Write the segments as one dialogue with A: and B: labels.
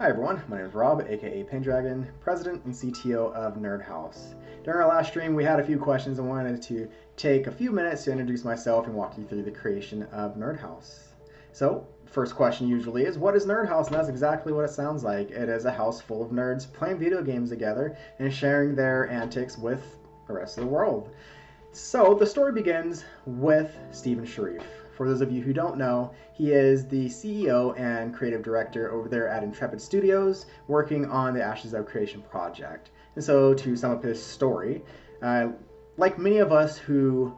A: Hi everyone, my name is Rob, aka Pendragon, President and CTO of Nerd House. During our last stream, we had a few questions and wanted to take a few minutes to introduce myself and walk you through the creation of Nerd House. So, first question usually is, what is Nerd House? And that's exactly what it sounds like. It is a house full of nerds playing video games together and sharing their antics with the rest of the world. So the story begins with Stephen Sharif. For those of you who don't know, he is the CEO and creative director over there at Intrepid Studios, working on the Ashes of Creation project. And so, to sum up his story, like many of us who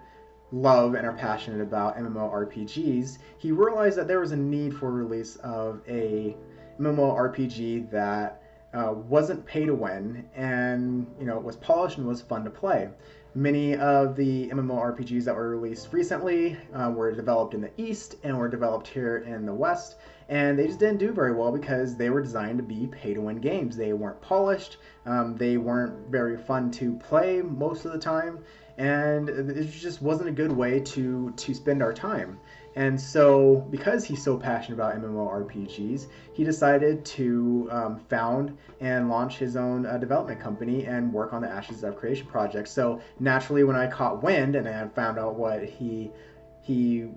A: love and are passionate about MMORPGs, he realized that there was a need for a release of a MMORPG that wasn't pay to win and was polished and was fun to play. Many of the MMORPGs that were released recently were developed in the East and were developed here in the West, and they just didn't do very well because they were designed to be pay-to-win games. They weren't polished, they weren't very fun to play most of the time, and it just wasn't a good way to spend our time. And so, because he's so passionate about MMORPGs, he decided to found and launch his own development company and work on the Ashes of Creation project. So naturally, when I caught wind and I found out what he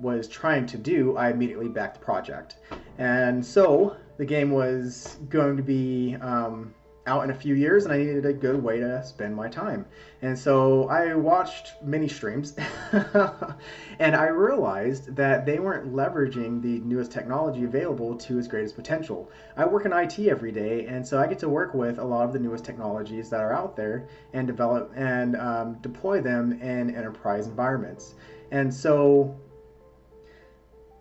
A: was trying to do, I immediately backed the project. And so the game was going to be out in a few years, and I needed a good way to spend my time. And so I watched many streams, and I realized that they weren't leveraging the newest technology available to its greatest potential. I work in IT every day, and so I get to work with a lot of the newest technologies that are out there and develop and deploy them in enterprise environments. And so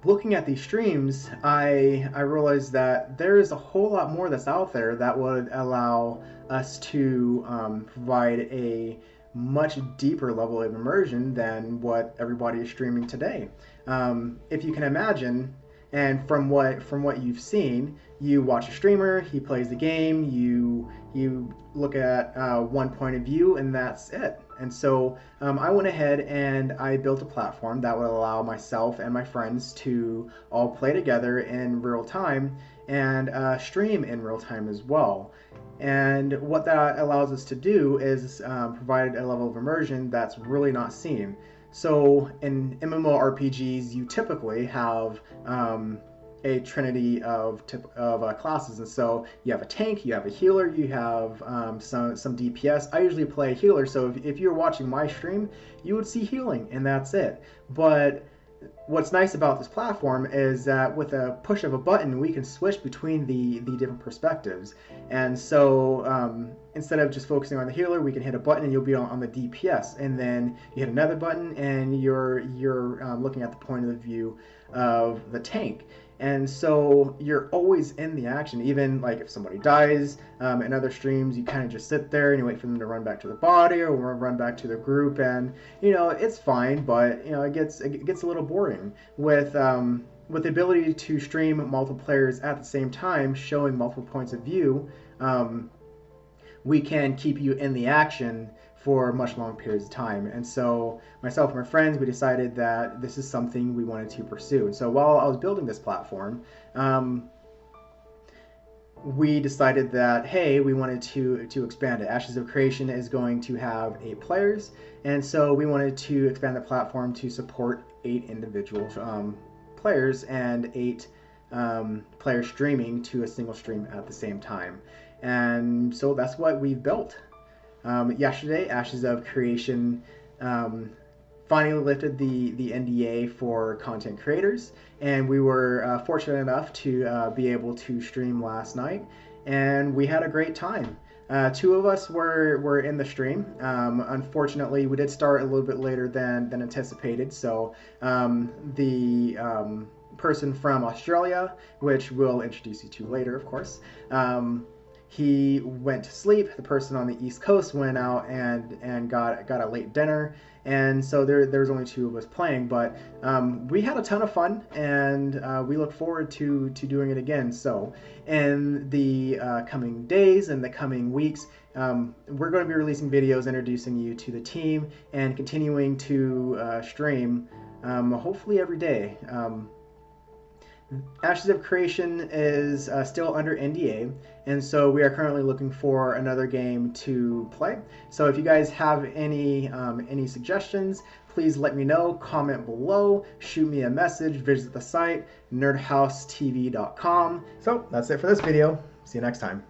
A: looking at these streams, I realized that there is a whole lot more that's out there that would allow us to provide a much deeper level of immersion than what everybody is streaming today. If you can imagine, and from what you've seen, you watch a streamer, he plays the game, you look at one point of view, and that's it. And so I went ahead and I built a platform that would allow myself and my friends to all play together in real time and stream in real time as well. And what that allows us to do is provide a level of immersion that's really not seen. So in MMORPGs, you typically have a trinity of classes, and so you have a tank, you have a healer, you have some DPS. I usually play a healer, so if you're watching my stream, you would see healing, and that's it. But what's nice about this platform is that with a push of a button, we can switch between the different perspectives. And so instead of just focusing on the healer, we can hit a button and you'll be on the DPS. And then you hit another button and you're looking at the point of view of the tank. And so you're always in the action. Even like if somebody dies in other streams, you kind of just sit there and you wait for them to run back to the body or run back to the group, and it's fine, but it gets a little boring with the ability to stream multiple players at the same time, showing multiple points of view. We can keep you in the action for much long periods of time. And so myself and my friends, we decided that this is something we wanted to pursue. And so while I was building this platform, we decided that, hey, we wanted to expand it. Ashes of Creation is going to have 8 players, and so we wanted to expand the platform to support 8 individual players and 8 players streaming to a single stream at the same time. And so that's what we've built. Yesterday, Ashes of Creation finally lifted the NDA for content creators, and we were fortunate enough to be able to stream last night, and we had a great time. 2 of us were in the stream. Unfortunately, we did start a little bit later than anticipated, so the person from Australia, which we'll introduce you to later, of course, he went to sleep. The person on the East Coast went out and got a late dinner, and so there's only 2 of us playing. But we had a ton of fun, and we look forward to doing it again. So in the coming days and the coming weeks, we're going to be releasing videos introducing you to the team and continuing to stream, hopefully every day. Ashes of Creation is still under NDA, and so we are currently looking for another game to play. So if you guys have any suggestions, please let me know. Comment below, shoot me a message, visit the site nerdhousetv.com. So that's it for this video. See you next time.